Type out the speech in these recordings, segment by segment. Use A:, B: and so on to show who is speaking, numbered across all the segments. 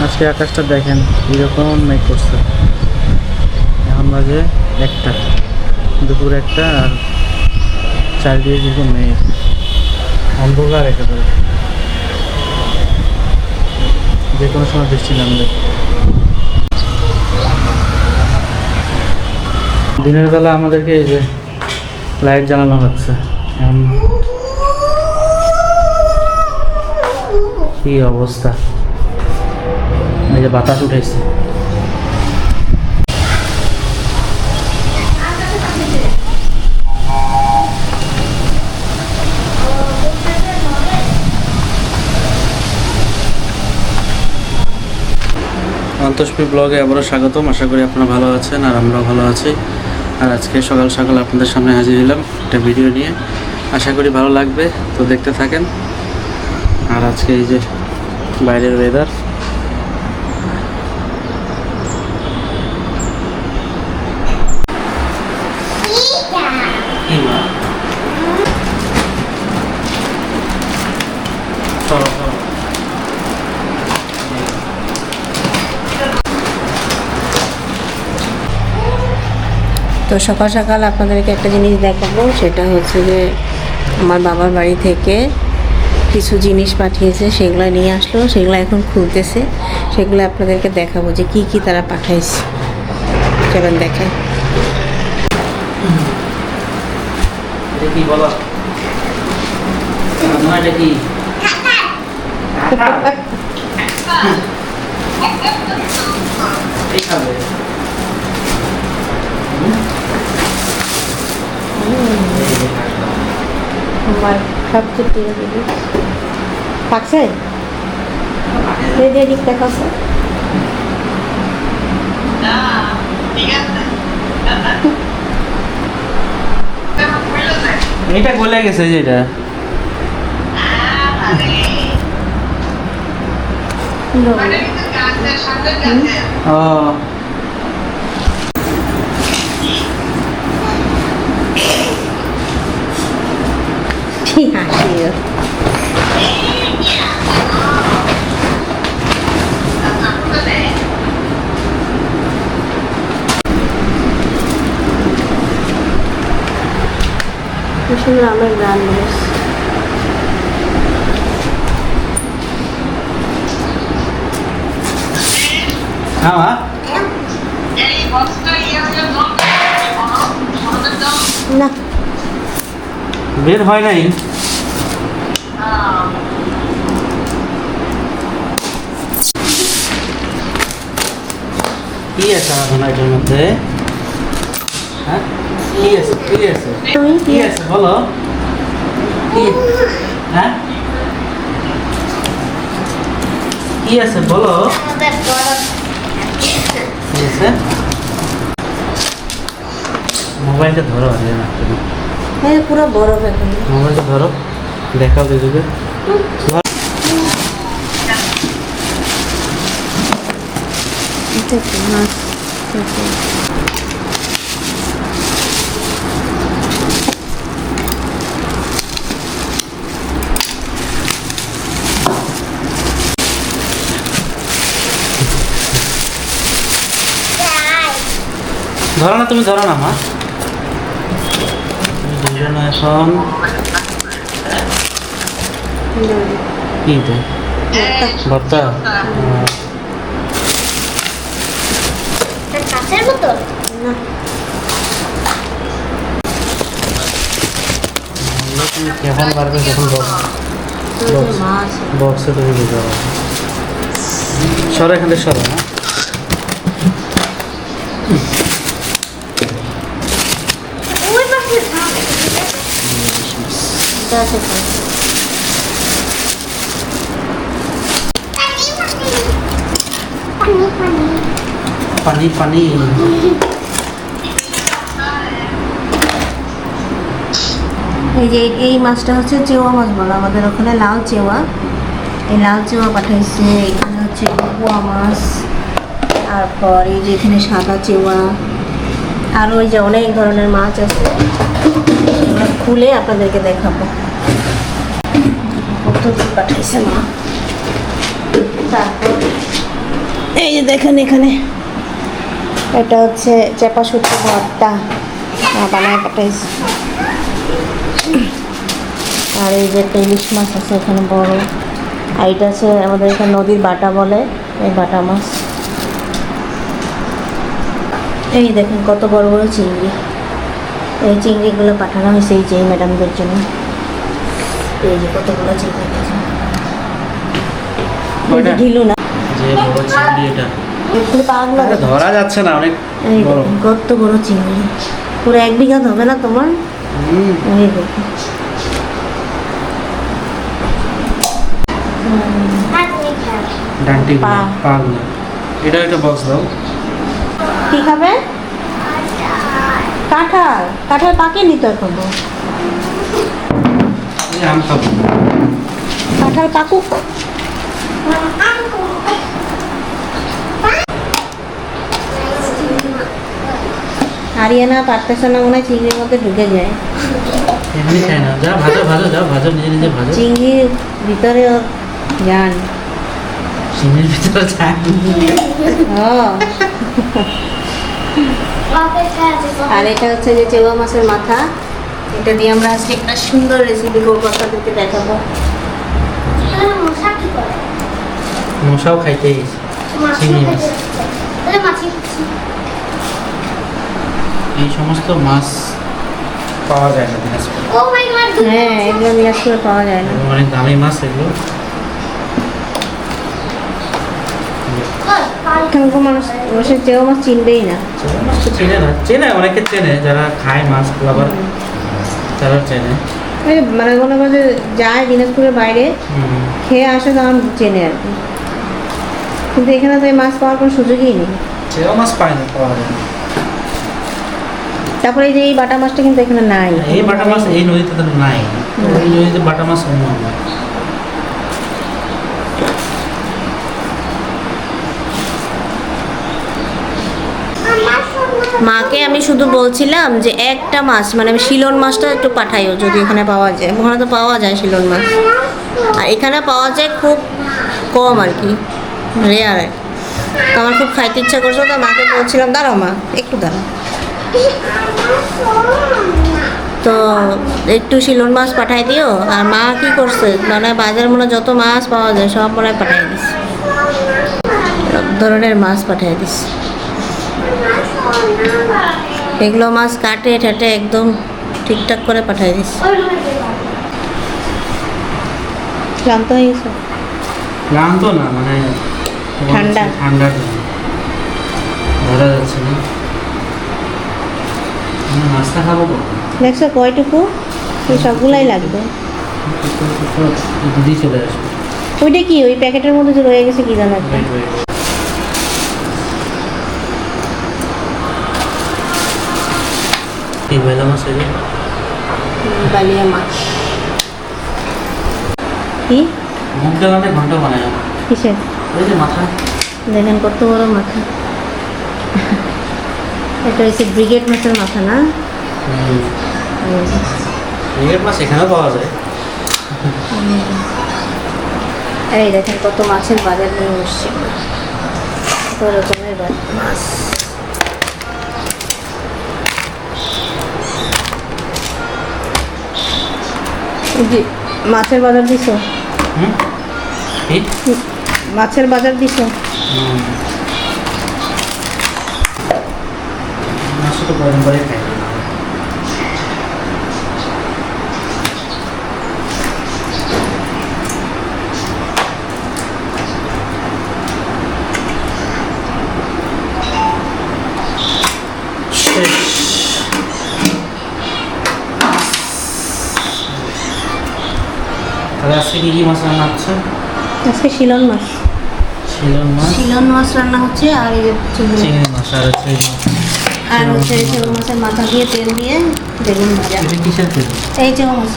A: আজকে আকাশটা দেখেন এরকম মেঘ করছে। এখন বাজে 1টা, দুপুর 1টা, আর চারিদিকে যেরকম মেঘ, অন্ধকার একেবারে, যে কোনো সময় বৃষ্টি নামবে। দিনের বেলা আমাদেরকে এই যে লাইট জ্বালানো হচ্ছে। এখন কি অবস্থা, এই যে বাতাস উঠেছে। অন্তস্পি ব্লগে আবারও স্বাগতম। আশা করি আপনারা ভালো আছেন আর আমরাও ভালো আছি। আর আজকে সকাল সকাল আপনাদের সামনে হাজির হলাম একটা ভিডিও নিয়ে। আশা করি ভালো লাগবে, তো দেখতে থাকেন। আর আজকে এই যে বাইরের ওয়েদার,
B: তো সকাল সকাল আপনাদেরকে একটা জিনিস দেখাবো, সেটা হচ্ছে যে আমার বাবার বাড়ি থেকে কিছু জিনিস পাঠিয়েছে, সেগুলো নিয়ে আসলো, সেগুলো এখন খুলতেছে। সেগুলো আপনাদেরকে দেখাবো যে কি কি তারা পাঠাইছে। চলেন দেখাই। আমার সবচেয়ে প্রিয় জিনিস পাকছে, দিক দেখাচ্ছে।
A: এটা গলে গেছে যেটা। ও
B: হাসিও সুন্দর আমার গান বেশ।
A: হ্যাঁ মা,
B: না
A: বের হয় নাই। কি আছে এখন এটার মধ্যে? হ্যাঁ কি আছে, কি আছে, কি আছে বলো। কি হ্যাঁ কি আছে বলো। কি আছে? মোবাইলটা ধরো।
B: হ্যাঁ পুরো বরফ এখন।
A: মোবাইলটা ধরো, দেখাও দিদিকে। ধরো না, তুমি ধরো না মা। দুজন এখন কি তো ভর্তা। কেমন পারবে যখন বক্সে তুমি দিতে পারো। সরো এখান থেকে, সরো না। পানি পানি।
B: এই যে এই মাছটা হচ্ছে চেওয়া মাছ বলো আমাদের ওখানে, লাল চেওয়া। এই লাল চেওয়া পাঠাইছে। এখানে হচ্ছে পোয়া মাছ, তারপর এই যে এখানে সাদা চেওয়া, আর ওই যে অনেক ধরনের মাছ আছে। খুলে আপনাদেরকে দেখাবো কত কি পাঠাইছে মা। তারপর এই যে দেখেন এখানে এটা হচ্ছে চেপা শুটকি ভর্তা বানায় পাঠাইছি। আর এই যে একটা ইলিশ মাছ আছে এখানে বড়, আর এটা আছে আমাদের এখানে নদীর বাটা বলে, এই বাটা মাছ। এই দেখেন কত বড় বড় চিংড়ি, এই চিংড়িগুলো পাঠানো হয়েছে এই যে এই ম্যাডামদের জন্য। এই যে কতগুলো চিংড়ি ঢিলু না,
A: যে বড় চিংড়ি এটা
B: পাগলা
A: ধরা যাচ্ছে না, অনেক
B: এই
A: বড়।
B: দেখেন কত বড় চিংড়ি, পুরো 1 বিঘা হবে না তোমার। এই দেখুন
A: ডান্টি
B: পা।
A: পাগুলো। এটা একটা বক্স দাও।
B: কি খাবে? কাঁঠাল, কাঁঠাল পাকেনি তো এখনো।
A: এই আম খাবো।
B: কাঁঠাল পাকুক। আরিয়ানা পারতেছে না মনে হয়, চিংড়ির মধ্যে ঢুকে যায়।
A: এমনি খায় না, যা ভাজো ভাজো, যাও ভাজো, নিজে নিজে ভাজো।
B: চিংড়ির ভিতরে যান।
A: চিংড়ির ভিতরে যায়।
B: আর এটা হচ্ছে যে চেওয়া মাছের মাথা, এটা দিয়ে আমরা আজকে একটা সুন্দর রেসিপি করবো, আপনাদেরকে দেখাবো।
A: মশাও খাইতে গেছে চিংড়ি মাছ। এই সমস্ত মাছ পাওয়া যায় না দিনাজপুরে,
B: হ্যাঁ, এগুলো দিনাজপুরে পাওয়া যায় না।
A: অনেক দামি মাছ এগুলো।
B: এখানকার মানুষ অবশ্যই চেওয়া মাছ চিনবেই না।
A: মাছ তো চেনে না, চেনে অনেকে, চেনে যারা খায় মাছ লাভার তারা চেনে।
B: এই মানে মনে করে যে যায় দিনাজপুরের বাইরে খেয়ে আসে তখন চেনে আর কি, কিন্তু এখানে তো এই মাছ পাওয়ার কোনো সুযোগই নেই।
A: চেনা মাছ পায় না, পাওয়া যায় না।
B: তারপরে এই যে এই বাটা মাছটা কিন্তু এখানে নাই।
A: এই বাটা মাছ এই নদীতে তো নাই, এই নদীতে বাটা মাছ অন্য না।
B: মাকে আমি শুধু বলছিলাম যে একটা মাছ মানে আমি শিলন মাছটা একটু পাঠাইও যদি এখানে পাওয়া যায়। ওখানে তো পাওয়া যায় শিলন মাছ, আর এখানে পাওয়া যায় খুব কম আর কি, রেয়ার। তো আমার খুব খাইতে ইচ্ছা করছে, তো মাকে বলছিলাম দাঁড়াও মা একটু দাঁড়াও, তো একটু শিলন মাছ পাঠাই দিও। আর মা কি করছে মানে বাজার মনে হয় যত মাছ পাওয়া যায় সব মনে হয় পাঠাই দিস, সব ধরনের মাছ পাঠাই দিস। এগুলো মাছ কাটে ঠাটে একদম ঠিকঠাক করে পাঠাই দিস। ক্লান্ত হয়ে গেছে?
A: ক্লান্ত না, মানে
B: ঠান্ডা।
A: ঠান্ডার জন্য ধরা যাচ্ছে না। নাস্তা খাবো কখন?
B: দেখছো কয়টুকু, এই সবগুলাই লাগবে।
A: দিদি চলে আসবে।
B: ওইটা কি ওই প্যাকেটের মধ্যে যে রয়ে গেছে কি জানো একটা?
A: Wait, wait. কি বেলা মাছ এগুলো?
B: বালিয়া মাছ। কি
A: মুখ ডাল অনেক ঘন্টা বানায় আমার।
B: কিসের?
A: ওই যে মাথা।
B: দেখেন কত বড় মাথা। এটা হচ্ছে ব্রিগেড মাছের মাথা না?
A: ব্রিগেড মাছ এখানেও পাওয়া যায়।
B: এই দেখেন কত মাছের বাজার নিয়ে বসছে, কত রকমের মাছ। এই যে মাছের বাজার দিছো,
A: হুম? কি?
B: মাছের বাজার দিছো।
A: মাছ তো গরম করে খাই। তাহলে আজকে কি কি মাছ রান্না হচ্ছে?
B: আজকে শিলন মাছ,
A: শিলন মাছ,
B: শিলন মাছ রান্না হচ্ছে। আর এই যে চিংড়ি,
A: চিংড়ি মাছ, আর হচ্ছে
B: আর হচ্ছে এই চেউ মাছের মাথা দিয়ে তেল দিয়ে বেগুন ভাজা।
A: এটা কিসের তেল?
B: এই চেউ মাছ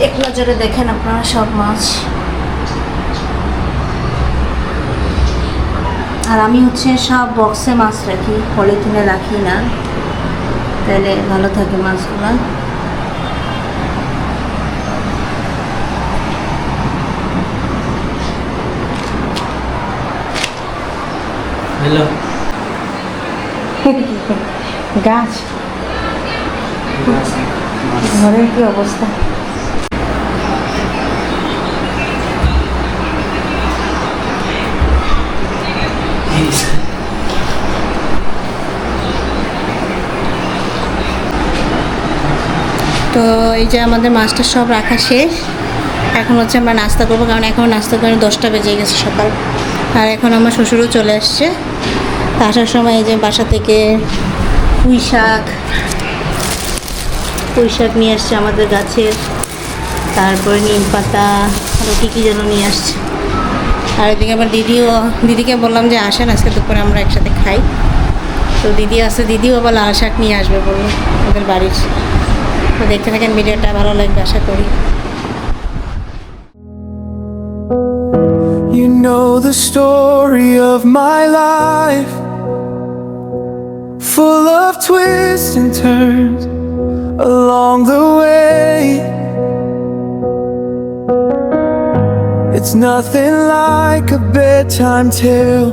B: এক নজরে দেখেন আপনারা সব মাছ। আর আমি হচ্ছে সব বক্সে মাছ রাখি, পলিথিনে রাখি না, তাহলে ভালো থাকে মাছগুলো।
A: হ্যালো
B: গাছ ঘরের কি অবস্থা। তো এই যে আমাদের মাছটা সব রাখা শেষ। এখন হচ্ছে আমরা নাস্তা করবো, কারণ এখন নাস্তা করে 10টা বেজে গেছে সকাল। আর এখন আমার শ্বশুরও চলে আসছে। তা আসার সময় এই যে বাসা থেকে পুঁই শাক নিয়ে আসছে আমাদের গাছের, তারপরে নিম পাতা, আরও কী যেন নিয়ে আসছে। আর এদিকে আবার দিদিকে বললাম যে আসেন আজকে দুপুরে আমরা একসাথে খাই। তো দিদি আসে, দিদিও আবার লাল শাক নিয়ে আসবে বললো ওদের বাড়ির। তো দেখতে থাকেন ভিডিওটা, ভালো লাগবে আশা করি।
C: You know the story of my life, full of twists and turns along the way. It's nothing like a bedtime tale.